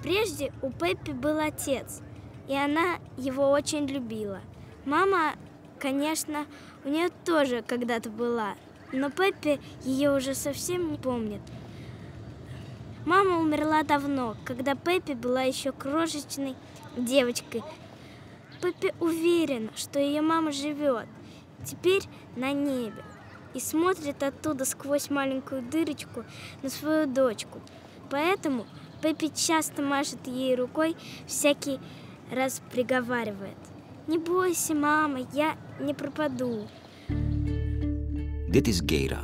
Прежде у Пеппи был отец, и она его очень любила. Мама, конечно, у нее тоже когда-то была, но Пеппи ее уже совсем не помнит. Мама умерла давно, когда Пеппи была еще крошечной девочкой. Пеппи уверена, что ее мама живет теперь на небе и смотрит оттуда сквозь маленькую дырочку на свою дочку. Поэтому Пеппи часто машет ей рукой, всякий раз приговаривает: «Не бойся, мама, я не пропаду». Dit is Gera,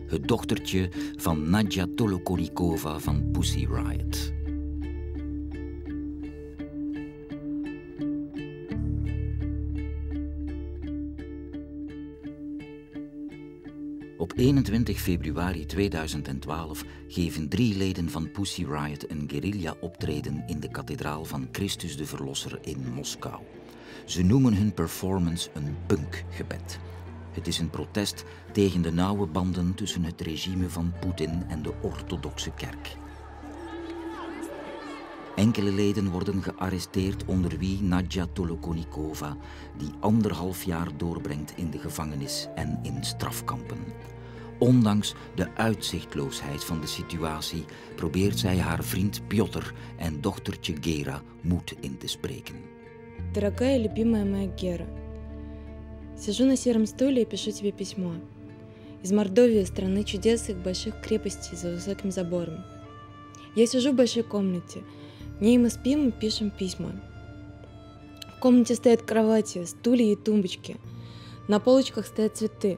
het dochtertje van Nadja Tolokonnikova van Pussy Riot. Op 21 februari 2012 geven 3 leden van Pussy Riot een guerrilla-optreden in de kathedraal van Christus de Verlosser in Moskou. Ze noemen hun performance een punkgebed. Het is een protest tegen de nauwe banden tussen het regime van Poetin en de orthodoxe kerk. Enkele leden worden gearresteerd, onder wie Nadja Tolokonnikova, die 1,5 jaar doorbrengt in de gevangenis en in strafkampen. Ondanks de uitzichtloosheid van de situatie probeert zij haar vriend Pyotr en dochtertje Gera moed in te spreken. Дорогая и любимая моя Гера, сижу на сером стуле и пишу тебе письмо. Из Мордовии, страны чудес и больших крепостей за высоким забором. Я сижу в большой комнате, в ней мы спим и пишем письма. В комнате стоят кровати, стулья и тумбочки. На полочках стоят цветы,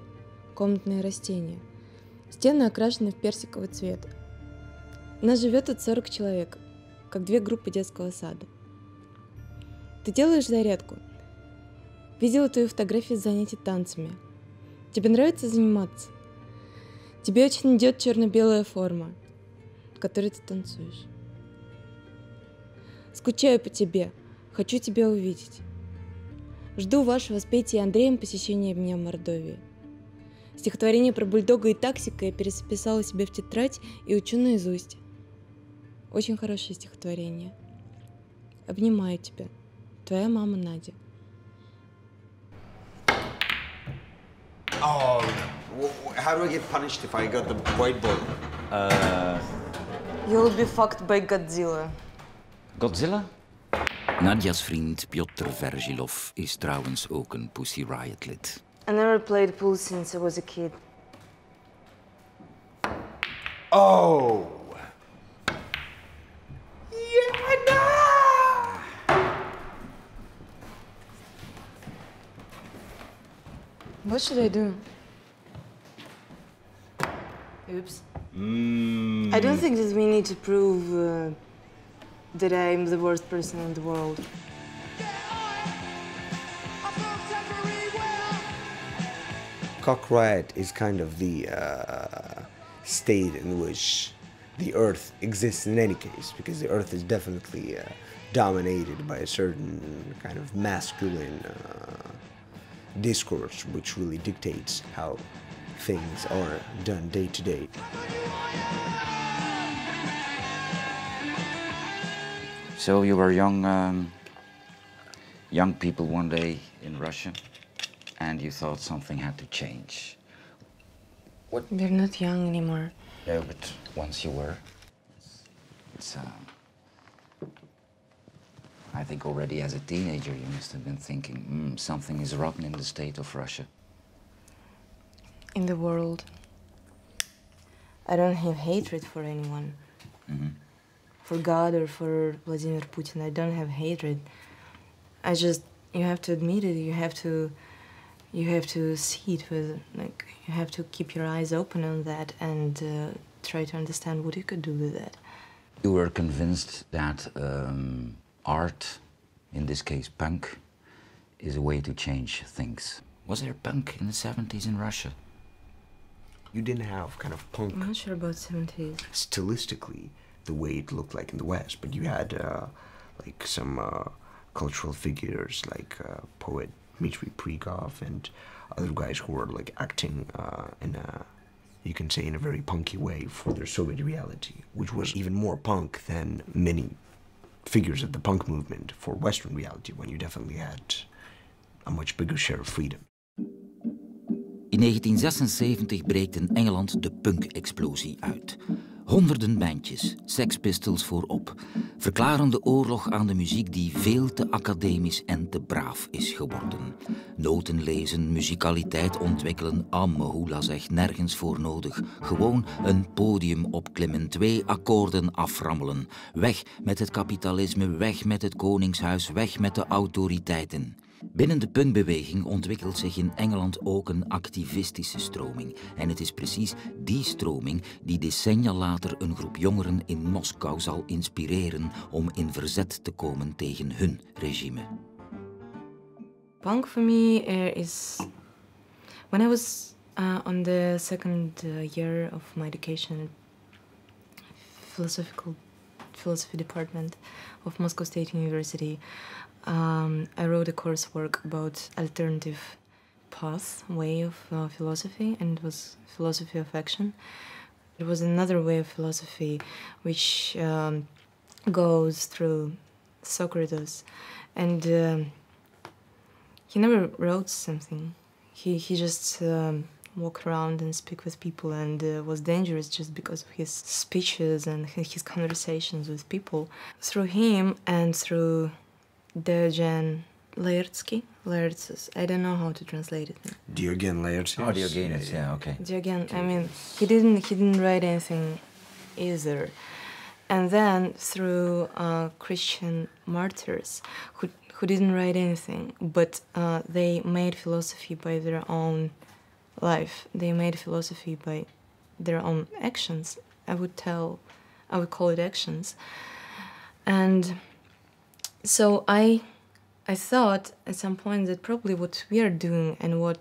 комнатные растения. Стены окрашены в персиковый цвет. У нас живет тут 40 человек, как 2 группы детского сада. Ты делаешь зарядку? Видела твои фотографии с занятий танцами. Тебе нравится заниматься? Тебе очень идет черно-белая форма, в которой ты танцуешь. Скучаю по тебе, хочу тебя увидеть. Жду вашего с Петей и Андреем посещения меня в Мордовии. Стихотворение про бульдога и таксика я переписала себе в тетрадь и учу наизусть. Очень хорошее стихотворение. Обнимаю тебя. Твоя мама Надя. Oh, how do I get punished if I got the white ball? You'll be fucked by Godzilla. Godzilla? Nadja's vriend Pyotr Verzilov is trouwens ook een Pussy Riot lid. I never played pool since I was a kid. Oh! Yeah, no! What should I do? Oops. I don't think that we need to prove that I'm the worst person in the world. Cock Riot is kind of the state in which the Earth exists in any case, because the Earth is definitely dominated by a certain kind of masculine discourse, which really dictates how things are done day to day. So you were young people one day in Russia, and you thought something had to change. What? We're not young anymore. Yeah, but once you were, it's I think already as a teenager you must have been thinking, something is rotten in the state of Russia. In the world. I don't have hatred for anyone. For God or for Vladimir Putin, I don't have hatred. I just, you have to admit it, you have to see it with, like, you have to keep your eyes open on that and try to understand what you could do with that. You were convinced that art, in this case punk, is a way to change things. Was there punk in the 70s in Russia? You didn't have kind of punk. I'm not sure about 70s. Stylistically, the way it looked like in the West, but you had like some cultural figures like poet Dmitry Prigov and other guys who were like acting in a, you can say, in a very punky way for their Soviet reality, which was even more punk than many figures of the punk movement for Western reality, when you definitely had a much bigger share of freedom. In 1976 breekt in Engeland de punk-explosie uit. Honderden bandjes, Sex Pistols voorop, verklaren de oorlog aan de muziek die veel te academisch en te braaf is geworden. Noten lezen, muzikaliteit ontwikkelen, ammehoela zeg, nergens voor nodig. Gewoon een podium opklimmen, 2 akkoorden aframmelen. Weg met het kapitalisme, weg met het koningshuis, weg met de autoriteiten. Binnen de punkbeweging ontwikkelt zich in Engeland ook een activistische stroming. En het is precies die stroming die decennia later een groep jongeren in Moskou zal inspireren om in verzet te komen tegen hun regime. Punk for me is... When I was on the second year of my education at philosophy department of Moscow State University, I wrote a coursework about alternative path, way of philosophy, and it was philosophy of action. It was another way of philosophy which goes through Socrates, and he never wrote something. He just walked around and speak with people, and was dangerous just because of his speeches and his conversations with people. Through him and through Diogen Laertsky. I don't know how to translate it now. Diogen Laertsky. Oh, Diogen, yeah, okay. Diogen, I mean, he didn't write anything either. And then through Christian martyrs who didn't write anything, but they made philosophy by their own life. They made philosophy by their own actions. I would call it actions. And so I thought at some point that probably what we are doing and what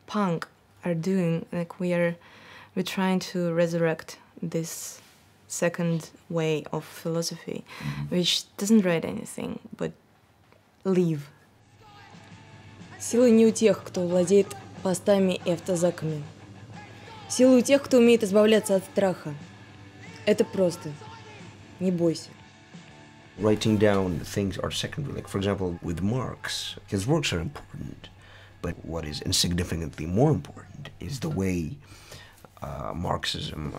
punk are doing, like we're trying to resurrect this second way of philosophy, which doesn't write anything, but live. Сила не у тех, кто владеет постами и автозаками. Сила у тех, кто умеет избавляться от страха. Это просто. Не бойся. Writing down things are secondary. Like, for example, with Marx, his works are important, but what is insignificantly more important is the way Marxism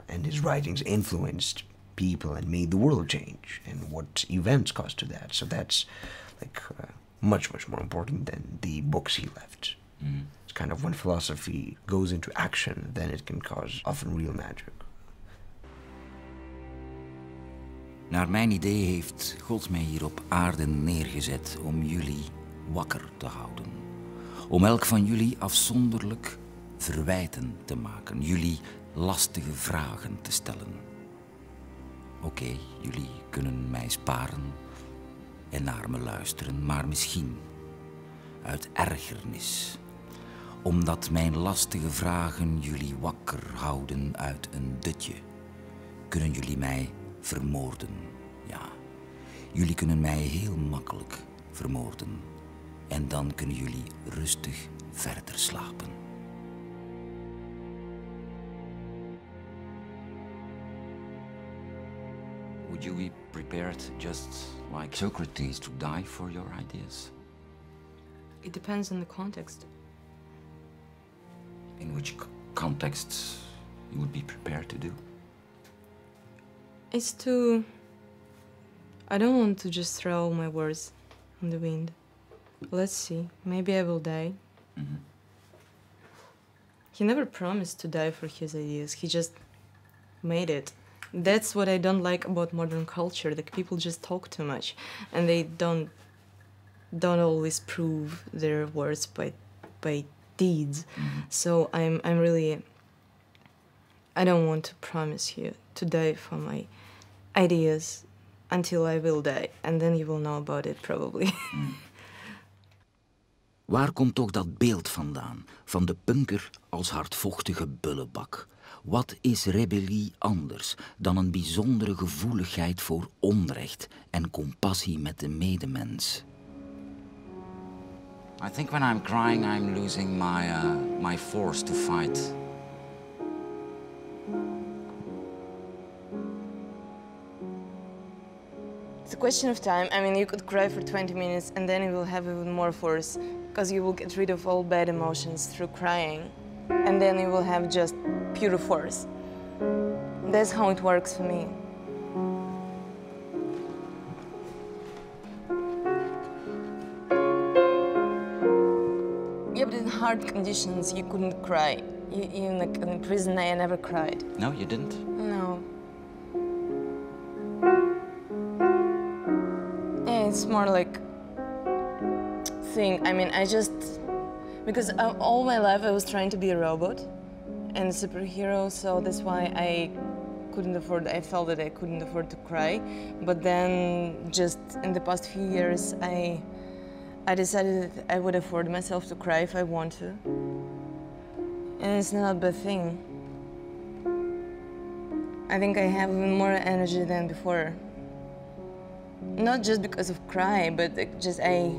and his writings influenced people and made the world change, and what events caused to that. So that's like much, much more important than the books he left. It's kind of when philosophy goes into action, then it can cause often real magic. Naar mijn idee heeft God mij hier op aarde neergezet om jullie wakker te houden. Om elk van jullie afzonderlijk verwijten te maken, jullie lastige vragen te stellen. Oké, jullie kunnen mij sparen en naar me luisteren, maar misschien uit ergernis, omdat mijn lastige vragen jullie wakker houden uit een dutje, kunnen jullie mij vermoorden. Ja, jullie kunnen mij heel makkelijk vermoorden. En dan kunnen jullie rustig verder slapen. Would you be prepared, just like Socrates, to die for your ideas? It depends on the context. In which contexts you would be prepared to do? It's too... I don't want to just throw my words on the wind. Let's see. Maybe I will die. He never promised to die for his ideas. He just made it. That's what I don't like about modern culture. Like, people just talk too much, and they don't always prove their words by deeds. So I'm really... I don't want to promise you to die for my ideas until I will die, and then you will know about it probably. Waar komt toch dat beeld vandaan, van de punker als hardvochtige bullebak? Wat is rebellie anders dan een bijzondere gevoeligheid voor onrecht en compassie met de medemens? I think when I'm crying, I'm losing my force to fight. It's a question of time. I mean, you could cry for 20 minutes and then you will have even more force because you will get rid of all bad emotions through crying, and then you will have just pure force. That's how it works for me. Yeah, but in hard conditions, you couldn't cry. Even like in prison, I never cried. No, you didn't? No. Yeah, it's more like thing. I mean, because all my life I was trying to be a robot and a superhero, so that's why I felt that I couldn't afford to cry. But then just in the past few years, I decided that I would afford myself to cry if I want to. And it's not a bad thing. I think I have even more energy than before. Not just because of cry, but just I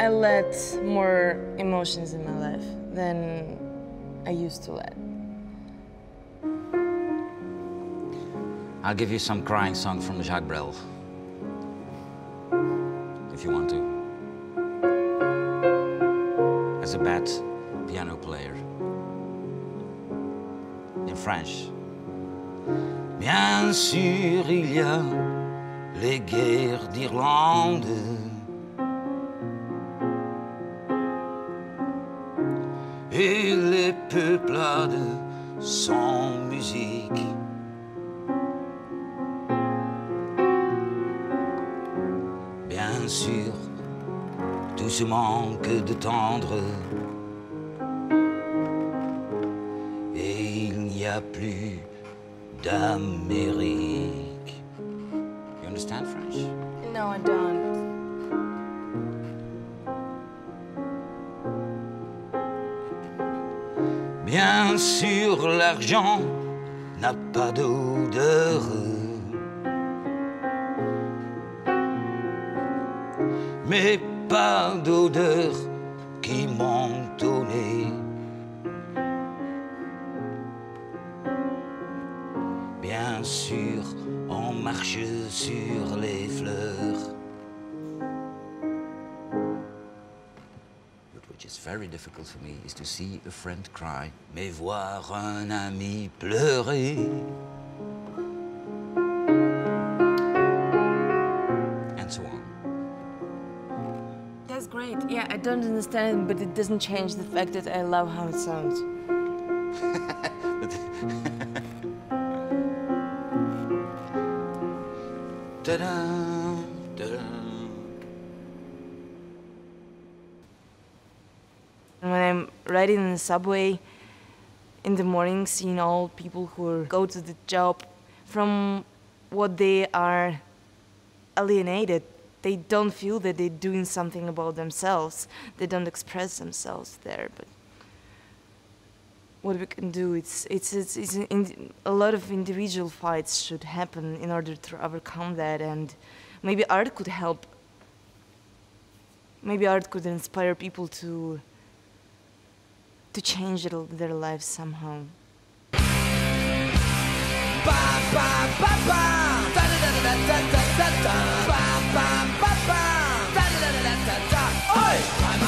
let more emotions in my life than I used to let. I'll give you some crying song from Jacques Brel, if you want to. As a bad piano player. In French. Bien sûr, il y a les guerres d'Irlande. Et les peuplades sans musique. Bien sûr, tout ce manque de tendre. Et il n'y a plus d'Amérique. You understand French? No, I don't. Bien sûr, l'argent n'a pas d'odeur. Mais pas d'odeur qui monte au nez. Bien sûr, on marche sur les fleurs. But which is very difficult for me is to see a friend cry, mais voir un ami pleurer. And so on. That's great. Yeah, I don't understand, but it doesn't change the fact that I love how it sounds. Ta-da, ta-da. When I'm riding in the subway in the morning, seeing all people who go to the job from what they are alienated, they don't feel that they're doing something about themselves. They don't express themselves there. But what we can do, a lot of individual fights should happen in order to overcome that, and maybe art could help. Maybe art could inspire people to change their lives somehow. I'm